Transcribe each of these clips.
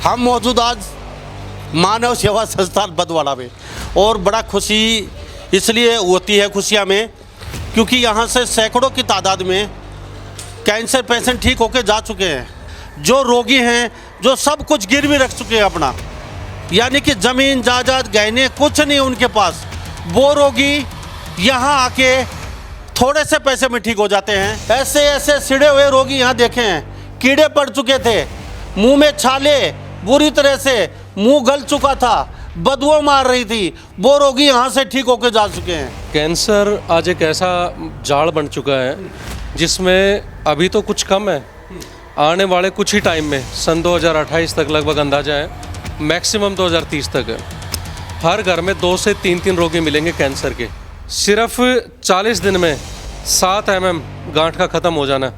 हम मौजूद आज मानव सेवा संस्थान बदवाड़ा में, और बड़ा खुशी इसलिए होती है खुशियाँ में क्योंकि यहाँ से सैकड़ों की तादाद में कैंसर पेशेंट ठीक होकर जा चुके हैं। जो रोगी हैं, जो सब कुछ गिरवी रख चुके हैं अपना, यानी कि ज़मीन जायदाद गहने कुछ नहीं उनके पास, वो रोगी यहाँ आके थोड़े से पैसे में ठीक हो जाते हैं। ऐसे ऐसे सिड़े हुए रोगी यहाँ देखे हैं, कीड़े पड़ चुके थे, मुंह में छाले, बुरी तरह से मुंह गल चुका था, बदबू मार रही थी, वो रोगी यहाँ से ठीक होकर जा चुके हैं। कैंसर आज एक ऐसा जाड़ बन चुका है जिसमें अभी तो कुछ कम है, आने वाले कुछ ही टाइम में सन 2028 तक लगभग अंदाजा है, मैक्सिमम 2030 तक है, हर घर में 2 से 3 रोगी मिलेंगे कैंसर के। सिर्फ 40 दिन में 7 mm गांठ का ख़त्म हो जाना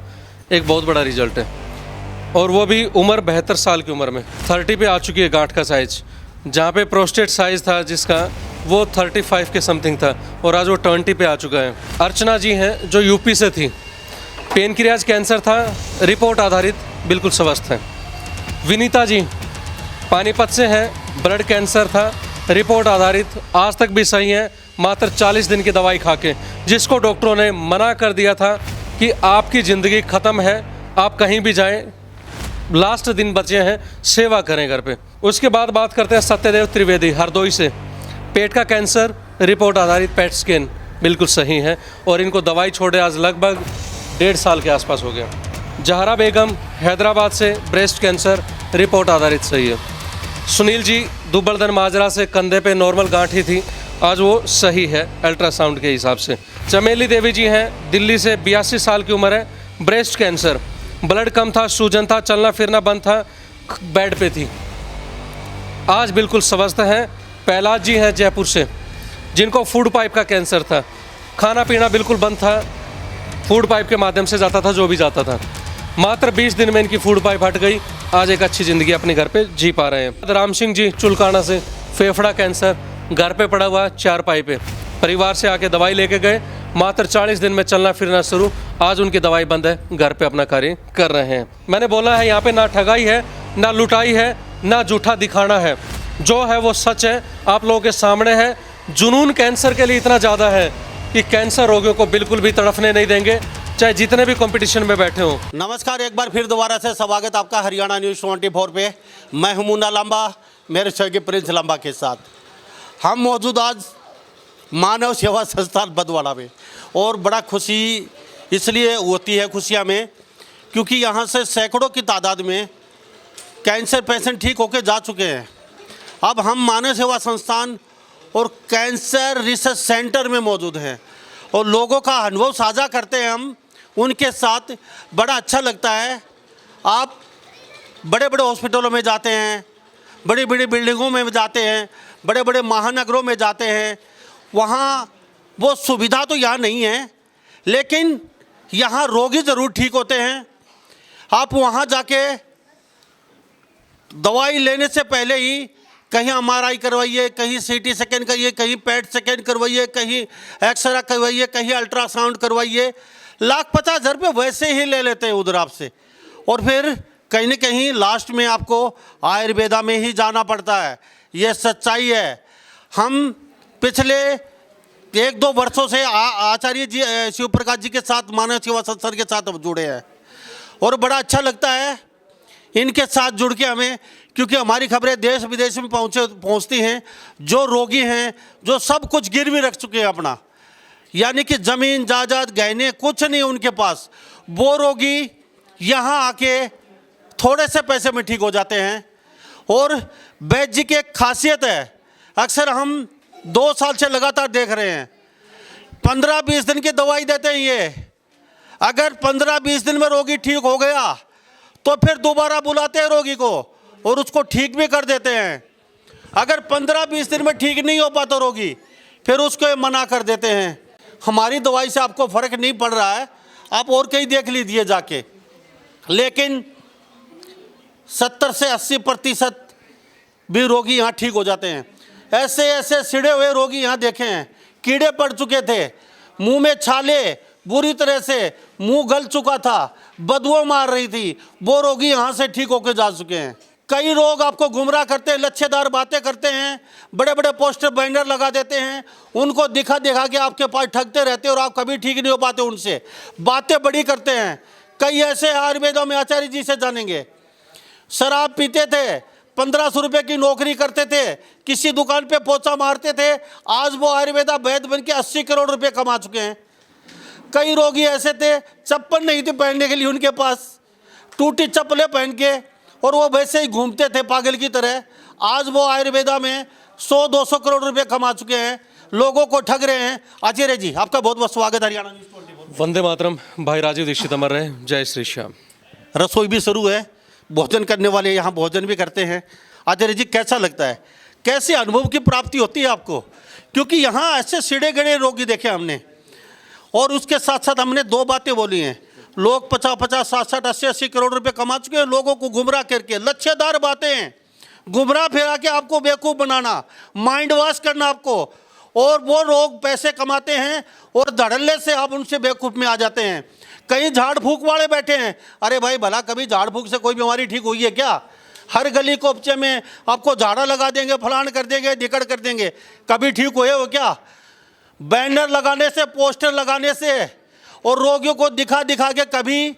एक बहुत बड़ा रिजल्ट है, और वो भी उम्र 72 साल की उम्र में। 30 पे आ चुकी है गांठ का साइज, जहाँ पे प्रोस्टेट साइज था जिसका वो 35 के समथिंग था, और आज वो 20 पे आ चुका है। अर्चना जी हैं जो यूपी से थी, पेनक्रियाज कैंसर था, रिपोर्ट आधारित बिल्कुल स्वस्थ हैं। विनीता जी पानीपत से हैं, ब्लड कैंसर था, रिपोर्ट आधारित आज तक भी सही है, मात्र 40 दिन की दवाई खा के, जिसको डॉक्टरों ने मना कर दिया था कि आपकी ज़िंदगी ख़त्म है, आप कहीं भी जाएं, लास्ट दिन बचे हैं, सेवा करें घर पे। उसके बाद बात करते हैं सत्यदेव त्रिवेदी हरदोई से, पेट का कैंसर, रिपोर्ट आधारित पेट स्कैन बिल्कुल सही है, और इनको दवाई छोड़े आज लगभग 1.5 साल के आसपास हो गया। जहरा बेगम हैदराबाद से, ब्रेस्ट कैंसर, रिपोर्ट आधारित सही है। सुनील जी दुबलदन माजरा से, कंधे पे नॉर्मल गांठी थी, आज वो सही है अल्ट्रासाउंड के हिसाब से। चमेली देवी जी हैं दिल्ली से, 82 साल की उम्र है, ब्रेस्ट कैंसर, ब्लड कम था, सूजन था, चलना फिरना बंद था, बेड पे थी, आज बिल्कुल स्वस्थ हैं। पहलाज जी हैं जयपुर से, जिनको फूड पाइप का कैंसर था, खाना पीना बिल्कुल बंद था, फूड पाइप के माध्यम से जाता था जो भी जाता था, मात्र 20 दिन में इनकी फूड पाइप हट गई, आज एक अच्छी ज़िंदगी अपने घर पे जी पा रहे हैं। राम सिंह जी चुलकाना से, फेफड़ा कैंसर, घर पे पड़ा हुआ 4 पाइप पे, परिवार से आके दवाई लेके गए, मात्र 40 दिन में चलना फिरना शुरू, आज उनकी दवाई बंद है, घर पे अपना कार्य कर रहे हैं। मैंने बोला है यहाँ पे ना ठगाई है, ना लुटाई है, ना झूठा दिखाना है, जो है वो सच है, आप लोगों के सामने है। जुनून कैंसर के लिए इतना ज़्यादा है कि कैंसर रोगियों को बिल्कुल भी तड़फने नहीं देंगे, चाहे जितने भी कंपटीशन में बैठे हों। नमस्कार, एक बार फिर दोबारा से स्वागत आपका हरियाणा न्यूज़ 24 पे। मैं हूं मुन्ना लांबा, मेरे सहयोगी प्रिंस लांबा के साथ। हम मौजूद आज मानव सेवा संस्थान बदवाड़ा में, और बड़ा खुशी इसलिए होती है खुशियाँ में क्योंकि यहाँ से सैकड़ों की तादाद में कैंसर पेशेंट ठीक होकर जा चुके हैं। अब हम मानव सेवा संस्थान और कैंसर रिसर्च सेंटर में मौजूद हैं, और लोगों का अनुभव साझा करते हैं हम उनके साथ, बड़ा अच्छा लगता है। आप बड़े बड़े हॉस्पिटलों में जाते हैं, बड़ी बड़ी बिल्डिंगों में जाते हैं, बड़े बड़े महानगरों में जाते हैं, वहाँ वो सुविधा तो यहाँ नहीं है, लेकिन यहाँ रोगी ज़रूर ठीक होते हैं। आप वहाँ जाके दवाई लेने से पहले ही कहीं MRI करवाइए, कहीं CT स्कैन करिए, कहीं पेट स्कैन करवाइए, कहीं एक्सरे करवाइए, कहीं अल्ट्रासाउंड करवाइए, 1,50,000 रुपये वैसे ही ले लेते हैं उधर आपसे, और फिर कहीं न कहीं लास्ट में आपको आयुर्वेदा में ही जाना पड़ता है। ये सच्चाई है। हम पिछले 1-2 वर्षों से आचार्य जी शिव प्रकाश जी के साथ मानव सेवा संस्थान के साथ अब जुड़े हैं, और बड़ा अच्छा लगता है इनके साथ जुड़ के हमें, क्योंकि हमारी खबरें देश विदेश में पहुंचती हैं। जो रोगी हैं, जो सब कुछ गिरवी रख चुके हैं अपना, यानी कि ज़मीन जायदाद गहने कुछ नहीं उनके पास, वो रोगी यहाँ आके थोड़े से पैसे में ठीक हो जाते हैं। और वैद्य जी की एक खासियत है, अक्सर हम 2 साल से लगातार देख रहे हैं, 15-20 दिन की दवाई देते हैं ये। अगर 15-20 दिन में रोगी ठीक हो गया तो फिर दोबारा बुलाते हैं रोगी को और उसको ठीक भी कर देते हैं। अगर 15-20 दिन में ठीक नहीं हो पाता रोगी, फिर उसको मना कर देते हैं, हमारी दवाई से आपको फ़र्क नहीं पड़ रहा है, आप और कहीं देख लीजिए जाके। लेकिन 70 से 80% भी रोगी यहाँ ठीक हो जाते हैं। ऐसे ऐसे सिड़े हुए रोगी यहाँ देखे हैं, कीड़े पड़ चुके थे, मुंह में छाले, बुरी तरह से मुंह गल चुका था, बदबू मार रही थी, वो रोगी यहाँ से ठीक होकर जा चुके हैं। कई लोग आपको गुमराह करते हैं, लच्छेदार बातें करते हैं, बड़े बड़े पोस्टर बैनर लगा देते हैं, उनको दिखा दिखा के आपके पास ठगते रहते हैं और आप कभी ठीक नहीं हो पाते उनसे, बातें बड़ी करते हैं। कई ऐसे आयुर्वेदों में आचार्य जी से जानेंगे, शराब पीते थे, 1500 रुपये की नौकरी करते थे, किसी दुकान पे पोछा मारते थे, आज वो आयुर्वेदा वैद्य बन के 80 करोड़ रुपए कमा चुके हैं। कई रोगी ऐसे थे, चप्पल नहीं थी पहनने के लिए उनके पास, टूटी चप्पलें पहन के, और वो वैसे ही घूमते थे पागल की तरह। आज वो आयुर्वेदा में 100-200 करोड़ रुपए कमा चुके हैं, लोगों को ठग रहे हैं। आचार्य जी आपका बहुत बहुत स्वागत हरियाणा न्यूज़ 24। वंदे मातरम। भाई राजीव दीक्षित अमर रहे। जय श्री श्याम। रसोई भी शुरू है, भोजन करने वाले यहाँ भोजन भी करते हैं। आचार्य जी कैसा लगता है, कैसे अनुभव की प्राप्ति होती है आपको? क्योंकि यहाँ ऐसे सिड़े गड़े रोगी देखे हमने, और उसके साथ साथ हमने दो बातें बोली हैं। लोग 50-50, 60-60, 80-80 करोड़ रुपए कमा चुके हैं, लोगों को गुमराह करके, लच्छेदार बातें हैं, गुमराह फिरा के आपको बेवकूफ़ बनाना, माइंड वॉश करना आपको, और वो लोग पैसे कमाते हैं और धड़ल्ले से आप उनसे बेवकूफ़ में आ जाते हैं। कहीं झाड़ फूक वाले बैठे हैं, अरे भाई भला कभी झाड़ फूक से कोई बीमारी ठीक हुई है क्या? हर गली कोपचे में आपको झाड़ा लगा देंगे, फलान कर देंगे, दिकड़ कर देंगे, कभी ठीक हुए हो क्या? बैनर लगाने से, पोस्टर लगाने से और रोगियों को दिखा दिखा के कभी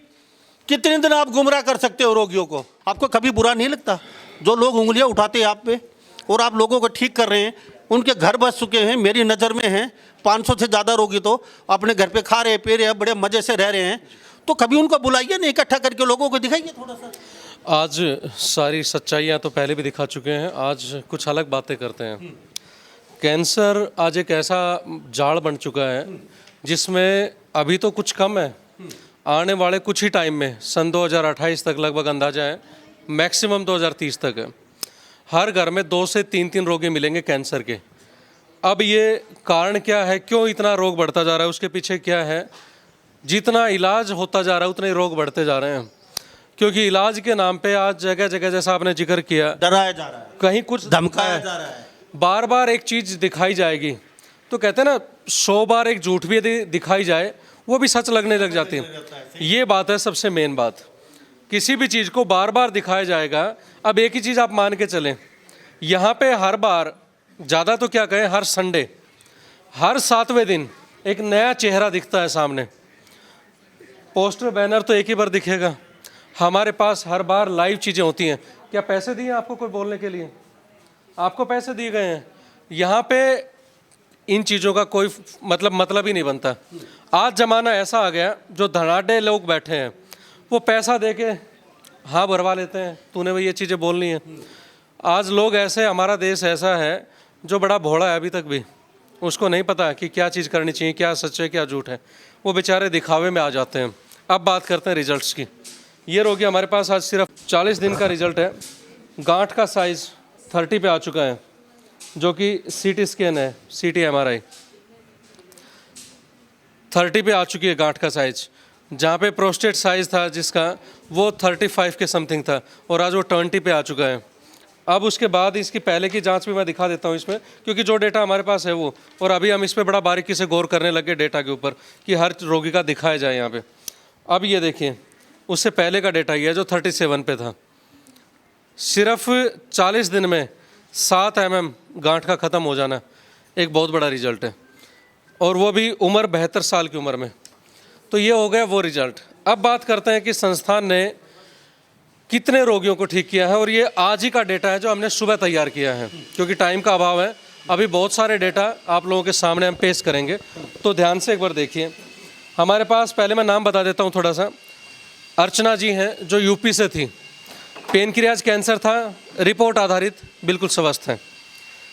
कितने दिन आप गुमराह कर सकते हो रोगियों को? आपको कभी बुरा नहीं लगता जो लोग उंगलियां उठाते हैं आप पे और आप लोगों को ठीक कर रहे हैं? उनके घर बस चुके हैं, मेरी नज़र में हैं 500 से ज़्यादा रोगी तो अपने घर पे खा रहे पी रहे हैं, बड़े मज़े से रह रहे हैं। तो कभी उनको बुलाइए नहीं, इकट्ठा करके लोगों को दिखाइए थोड़ा सा। आज सारी सच्चाइयाँ तो पहले भी दिखा चुके हैं, आज कुछ अलग बातें करते हैं। कैंसर आज एक ऐसा जाड़ बन चुका है जिसमें अभी तो कुछ कम है, आने वाले कुछ ही टाइम में सन 2028 तक लगभग अंदाजा है, मैक्सिमम 2030 तक है, हर घर में 2 से 3 रोगी मिलेंगे कैंसर के। अब ये कारण क्या है, क्यों इतना रोग बढ़ता जा रहा है, उसके पीछे क्या है? जितना इलाज होता जा रहा है उतने रोग बढ़ते जा रहे हैं, क्योंकि इलाज के नाम पे आज जगह जगह जैसा आपने जिक्र किया, डराया जा रहा है, कहीं कुछ धमकाया जा रहा है, बार बार एक चीज़ दिखाई जाएगी तो कहते हैं ना 100 बार एक झूठ भी यदि दिखाई जाए वो भी सच लगने लग जाती है। ये बात है सबसे मेन बात, किसी भी चीज़ को बार बार दिखाया जाएगा। अब एक ही चीज़ आप मान के चलें, यहाँ पे हर बार, ज़्यादा तो क्या कहें, हर संडे, हर 7वें दिन एक नया चेहरा दिखता है सामने। पोस्टर बैनर तो एक ही बार दिखेगा, हमारे पास हर बार लाइव चीज़ें होती हैं। क्या पैसे दिए आपको कोई बोलने के लिए? आपको पैसे दिए गए हैं? यहाँ पे इन चीज़ों का कोई मतलब ही नहीं बनता। आज ज़माना ऐसा आ गया, जो धनाढ़ लोग बैठे हैं वो पैसा दे के हाँ भरवा लेते हैं, तूने भाई ये चीज़ें बोलनी है। आज लोग ऐसे, हमारा देश ऐसा है जो बड़ा भोला है, अभी तक भी उसको नहीं पता कि क्या चीज़ करनी चाहिए, क्या सच है क्या झूठ है, वो बेचारे दिखावे में आ जाते हैं। अब बात करते हैं रिजल्ट्स की। ये रोगी हमारे पास आज सिर्फ 40 दिन का रिजल्ट है। गांठ का साइज़ 30 पे आ चुका है, जो कि सीटी स्कैन है, सीटी MRI 30 पे आ चुकी है गांठ का साइज। जहाँ पे प्रोस्टेट साइज था जिसका, वो 35 के समथिंग था और आज वो 20 पे आ चुका है। अब उसके बाद इसकी पहले की जांच भी मैं दिखा देता हूँ इसमें, क्योंकि जो डेटा हमारे पास है वो, और अभी हम इस पर बड़ा बारीकी से गौर करने लगे डेटा के ऊपर कि हर रोगी का दिखाया जाए यहाँ पे। अब ये देखिए, उससे पहले का डेटा ये है जो 37 पे था। सिर्फ 40 दिन में 7 mm गांठ का ख़त्म हो जाना एक बहुत बड़ा रिजल्ट है, और वो भी उम्र 72 साल की उम्र में। तो ये हो गया वो रिजल्ट। अब बात करते हैं कि संस्थान ने कितने रोगियों को ठीक किया है, और ये आज ही का डेटा है जो हमने सुबह तैयार किया है, क्योंकि टाइम का अभाव है। अभी बहुत सारे डेटा आप लोगों के सामने हम पेश करेंगे, तो ध्यान से एक बार देखिए। हमारे पास, पहले मैं नाम बता देता हूँ थोड़ा सा। अर्चना जी हैं जो यूपी से थी, पेनक्रियाज कैंसर था, रिपोर्ट आधारित, बिल्कुल स्वस्थ हैं।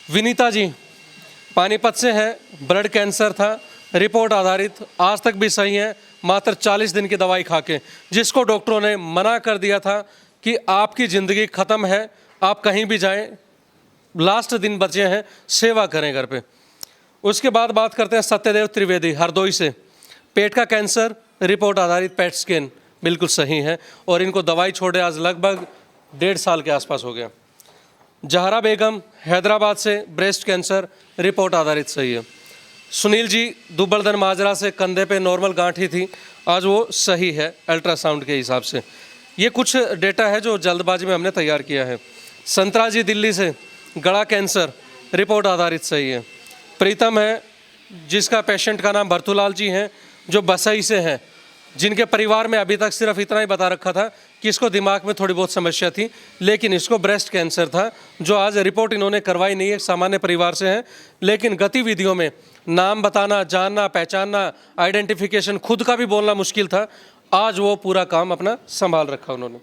विनीता जी पानीपत से हैं, ब्लड कैंसर था, रिपोर्ट आधारित, आज तक भी सही है, मात्र 40 दिन की दवाई खा के, जिसको डॉक्टरों ने मना कर दिया था कि आपकी ज़िंदगी ख़त्म है, आप कहीं भी जाएं, लास्ट दिन बचे हैं, सेवा करें घर पे। उसके बाद बात करते हैं सत्यदेव त्रिवेदी हरदोई से, पेट का कैंसर, रिपोर्ट आधारित पेट स्कैन बिल्कुल सही है, और इनको दवाई छोड़े आज लगभग 1.5 साल के आसपास हो गया। जहरा बेगम हैदराबाद से, ब्रेस्ट कैंसर, रिपोर्ट आधारित सही है। सुनील जी दुबलदन माजरा से, कंधे पे नॉर्मल गांठी थी, आज वो सही है अल्ट्रासाउंड के हिसाब से। ये कुछ डेटा है जो जल्दबाजी में हमने तैयार किया है। संतरा जी दिल्ली से, गला कैंसर, रिपोर्ट आधारित सही है। प्रीतम है जिसका पेशेंट का नाम भरतूलाल जी हैं, जो बसई से हैं, जिनके परिवार में अभी तक सिर्फ इतना ही बता रखा था कि इसको दिमाग में थोड़ी बहुत समस्या थी, लेकिन इसको ब्रेस्ट कैंसर था, जो आज रिपोर्ट इन्होंने करवाई नहीं है। सामान्य परिवार से हैं, लेकिन गतिविधियों में नाम बताना, जानना, पहचानना, आइडेंटिफिकेशन, खुद का भी बोलना मुश्किल था। आज वो पूरा काम अपना संभाल रखा उन्होंने।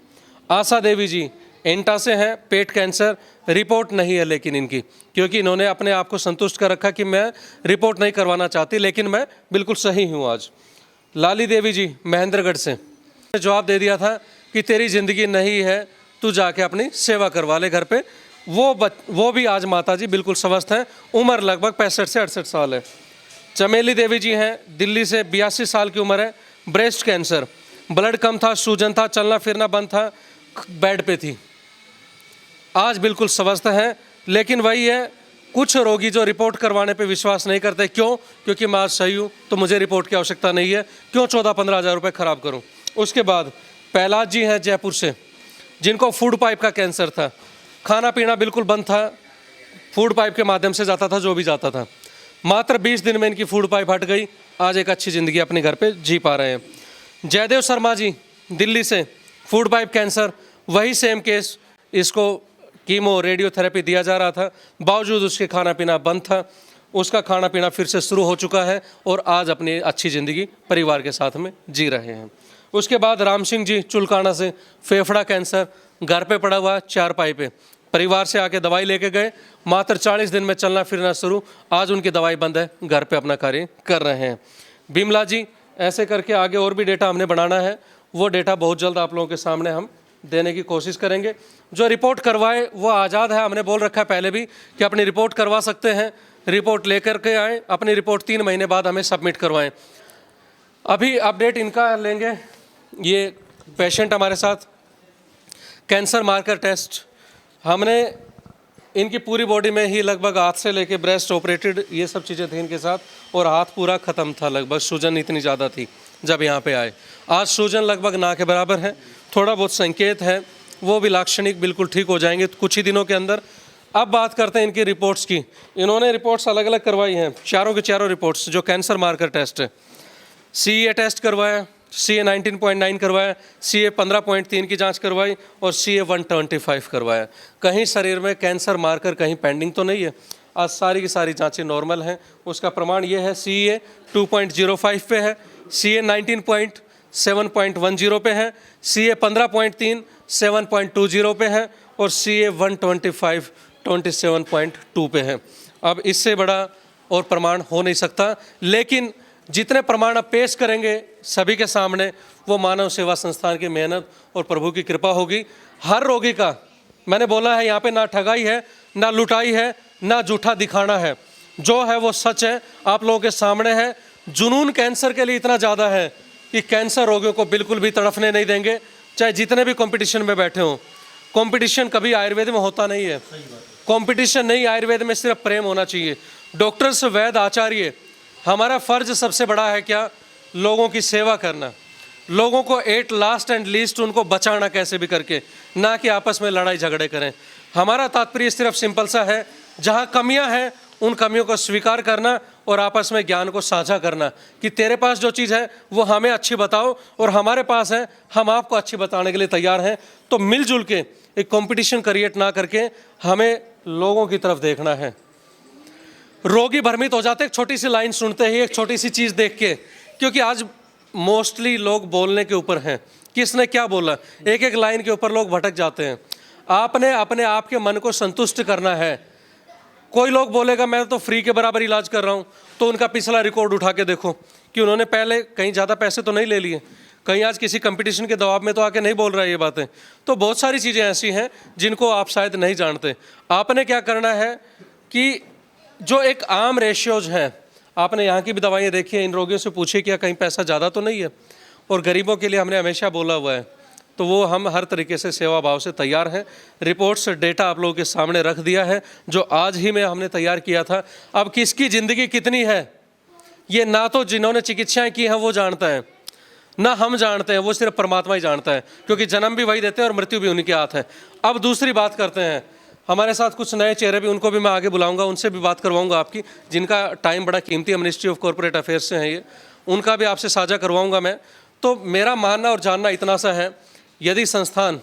आशा देवी जी एंटा से हैं, पेट कैंसर, रिपोर्ट नहीं है लेकिन इनकी, क्योंकि इन्होंने अपने आप को संतुष्ट कर रखा कि मैं रिपोर्ट नहीं करवाना चाहती, लेकिन मैं बिल्कुल सही हूँ आज। लाली देवी जी महेंद्रगढ़ से, जवाब दे दिया था कि तेरी ज़िंदगी नहीं है, तू जाके अपनी सेवा करवा ले घर पे। वो भी आज माता जी बिल्कुल स्वस्थ हैं, उम्र लगभग 65 से 68 साल है। चमेली देवी जी हैं दिल्ली से, 82 साल की उम्र है, ब्रेस्ट कैंसर, ब्लड कम था, सूजन था, चलना फिरना बंद था, बेड पे थी, आज बिल्कुल स्वस्थ हैं। लेकिन वही है, कुछ रोगी जो रिपोर्ट करवाने पे विश्वास नहीं करते। क्यों? क्योंकि मैं आज सही हूँ तो मुझे रिपोर्ट की आवश्यकता नहीं है, क्यों 14-15 हज़ार रुपये ख़राब करूँ। उसके बाद पहलाज जी हैं जयपुर से, जिनको फूड पाइप का कैंसर था, खाना पीना बिल्कुल बंद था, फूड पाइप के माध्यम से जाता था जो भी जाता था। मात्र 20 दिन में इनकी फूड पाइप हट गई, आज एक अच्छी ज़िंदगी अपने घर पे जी पा रहे हैं। जयदेव शर्मा जी दिल्ली से, फूड पाइप कैंसर, वही सेम केस, इसको कीमो रेडियोथेरेपी दिया जा रहा था, बावजूद उसके खाना पीना बंद था, उसका खाना पीना फिर से शुरू हो चुका है और आज अपनी अच्छी ज़िंदगी परिवार के साथ में जी रहे हैं। उसके बाद राम सिंह जी चुलकाना से, फेफड़ा कैंसर, घर पे पड़ा हुआ 4 पाई पे, परिवार से आके दवाई लेके गए, मात्र 40 दिन में चलना फिरना शुरू, आज उनकी दवाई बंद है, घर पे अपना कार्य कर रहे हैं। बिमला जी, ऐसे करके आगे और भी डेटा हमने बनाना है, वो डेटा बहुत जल्द आप लोगों के सामने हम देने की कोशिश करेंगे। जो रिपोर्ट करवाए वो आज़ाद है, हमने बोल रखा है पहले भी कि अपनी रिपोर्ट करवा सकते हैं, रिपोर्ट लेकर के आएँ, अपनी रिपोर्ट 3 महीने बाद हमें सबमिट करवाएं। अभी अपडेट इनका लेंगे, ये पेशेंट हमारे साथ, कैंसर मार्कर टेस्ट हमने इनकी पूरी बॉडी में ही लगभग हाथ से लेके ब्रेस्ट ऑपरेटेड ये सब चीज़ें थी इनके साथ, और हाथ पूरा ख़त्म था, लगभग सूजन इतनी ज़्यादा थी जब यहाँ पे आए। आज सूजन लगभग ना के बराबर है, थोड़ा बहुत संकेत है, वो भी लाक्षणिक बिल्कुल ठीक हो जाएंगे कुछ ही दिनों के अंदर। अब बात करते हैं इनकी रिपोर्ट्स की। इन्होंने रिपोर्ट्स अलग अलग करवाई हैं, चारों की चारों रिपोर्ट्स जो कैंसर मार्कर टेस्ट है। CA टेस्ट करवाया, CA 19.9 करवाया, CA 15.3 की जांच करवाई और CA 125 करवाया। कहीं शरीर में कैंसर मार्कर कहीं पेंडिंग तो नहीं है, आज सारी की सारी जांचें नॉर्मल हैं। उसका प्रमाण ये है, CA 2.05 पे है, CA 19.7.10 पे है, CA 15.3 7.20 पे है और CA 125 27.2 पे है। अब इससे बड़ा और प्रमाण हो नहीं सकता, लेकिन जितने प्रमाण अब पेश करेंगे सभी के सामने, वो मानव सेवा संस्थान की मेहनत और प्रभु की कृपा होगी। हर रोगी का, मैंने बोला है यहाँ पे ना ठगाई है, ना लुटाई है, ना झूठा दिखाना है, जो है वो सच है, आप लोगों के सामने है। जुनून कैंसर के लिए इतना ज़्यादा है कि कैंसर रोगियों को बिल्कुल भी तड़फने नहीं देंगे, चाहे जितने भी कंपटीशन में बैठे हों। कंपटीशन कभी आयुर्वेद में होता नहीं है, कंपटीशन नहीं, आयुर्वेद में सिर्फ प्रेम होना चाहिए। डॉक्टर्स, वैद्य, आचार्य, हमारा फ़र्ज सबसे बड़ा है क्या? लोगों की सेवा करना, लोगों को एट लास्ट एंड लीस्ट उनको बचाना कैसे भी करके, ना कि आपस में लड़ाई झगड़े करें। हमारा तात्पर्य सिर्फ सिंपल सा है, जहाँ कमियाँ हैं उन कमियों को स्वीकार करना और आपस में ज्ञान को साझा करना कि तेरे पास जो चीज़ है वो हमें अच्छी बताओ और हमारे पास है, हम आपको अच्छी बताने के लिए तैयार हैं। तो मिलजुल के एक कंपटीशन क्रिएट ना करके हमें लोगों की तरफ देखना है। रोगी भ्रमित हो जाते एक छोटी सी लाइन सुनते ही, एक छोटी सी चीज़ देख के, क्योंकि आज मोस्टली लोग बोलने के ऊपर हैं, किसने क्या बोला, एक एक लाइन के ऊपर लोग भटक जाते हैं। आपने अपने आप के मन को संतुष्ट करना है। कोई लोग बोलेगा मैं तो फ्री के बराबर इलाज कर रहा हूँ, तो उनका पिछला रिकॉर्ड उठा के देखो कि उन्होंने पहले कहीं ज़्यादा पैसे तो नहीं ले लिए, कहीं आज किसी कंपटीशन के दबाव में तो आके नहीं बोल रहा है ये बातें। तो बहुत सारी चीज़ें ऐसी हैं जिनको आप शायद नहीं जानते। आपने क्या करना है कि जो एक आम रेशियोज हैं, आपने यहाँ की भी दवाइयाँ देखी हैं, इन रोगियों से पूछिए क्या कहीं पैसा ज़्यादा तो नहीं है। और गरीबों के लिए हमने हमेशा बोला हुआ है, तो वो हम हर तरीके से सेवा भाव से तैयार हैं। रिपोर्ट्स, डेटा आप लोगों के सामने रख दिया है, जो आज ही में हमने तैयार किया था। अब किसकी ज़िंदगी कितनी है ये ना तो जिन्होंने चिकित्साएँ की हैं वो जानता है, ना हम जानते हैं, वो सिर्फ परमात्मा ही जानता है, क्योंकि जन्म भी वही देते हैं और मृत्यु भी उन्हीं के हाथ है। अब दूसरी बात करते हैं, हमारे साथ कुछ नए चेहरे भी, उनको भी मैं आगे बुलाऊंगा, उनसे भी बात करवाऊंगा आपकी, जिनका टाइम बड़ा कीमती है, मिनिस्ट्री ऑफ कॉर्पोरेट अफेयर्स से हैं ये, उनका भी आपसे साझा करवाऊंगा मैं। तो मेरा मानना और जानना इतना सा है, यदि संस्थान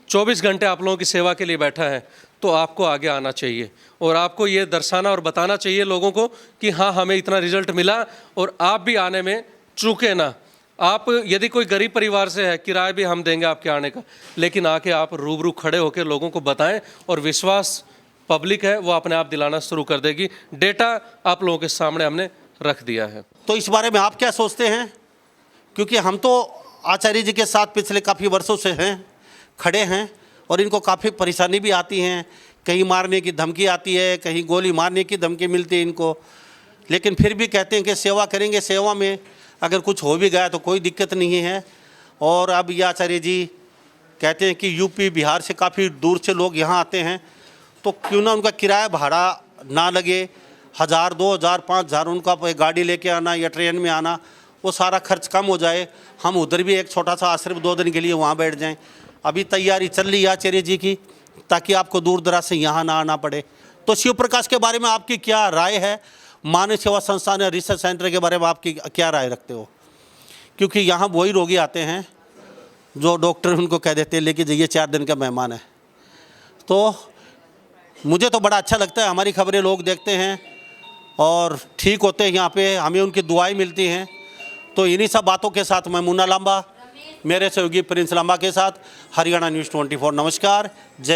24 घंटे आप लोगों की सेवा के लिए बैठा है तो आपको आगे आना चाहिए और आपको ये दर्शाना और बताना चाहिए लोगों को कि हाँ, हमें इतना रिजल्ट मिला और आप भी आने में चूके ना। आप यदि कोई गरीब परिवार से है, किराया भी हम देंगे आपके आने का, लेकिन आके आप रूबरू खड़े होकर लोगों को बताएं और विश्वास पब्लिक है वो अपने आप दिलाना शुरू कर देगी। डेटा आप लोगों के सामने हमने रख दिया है। तो इस बारे में आप क्या सोचते हैं? क्योंकि हम तो आचार्य जी के साथ पिछले काफ़ी वर्षों से हैं, खड़े हैं, और इनको काफ़ी परेशानी भी आती हैं, कहीं मारने की धमकी आती है, कहीं गोली मारने की धमकी मिलती है इनको, लेकिन फिर भी कहते हैं कि सेवा करेंगे, सेवा में अगर कुछ हो भी गया तो कोई दिक्कत नहीं है। और अब ये आचार्य जी कहते हैं कि यूपी बिहार से काफ़ी दूर से लोग यहाँ आते हैं, तो क्यों ना उनका किराया भाड़ा ना लगे, 1000, 2000, 5000 उनका गाड़ी लेके आना या ट्रेन में आना, वो सारा खर्च कम हो जाए, हम उधर भी एक छोटा सा आश्रम 2 दिन के लिए वहाँ बैठ जाएं। अभी तैयारी चल रही है आचार्य जी की, ताकि आपको दूर दराज से यहाँ ना आना पड़े। तो शिव प्रकाश के बारे में आपकी क्या राय है? मानव सेवा संस्थान या रिसर्च सेंटर के बारे में आपकी क्या राय रखते हो? क्योंकि यहाँ वही रोगी आते हैं जो डॉक्टर उनको कह देते हैं लेके जाइए, 4 दिन का मेहमान है। तो मुझे तो बड़ा अच्छा लगता है, हमारी खबरें लोग देखते हैं और ठीक होते हैं यहाँ पे, हमें उनकी दुआएं मिलती हैं। तो इन्हीं सब बातों के साथ मैं मुन्ना लांबा, मेरे सहयोगी प्रिंस लांबा के साथ, हरियाणा न्यूज़ 24। नमस्कार, जय।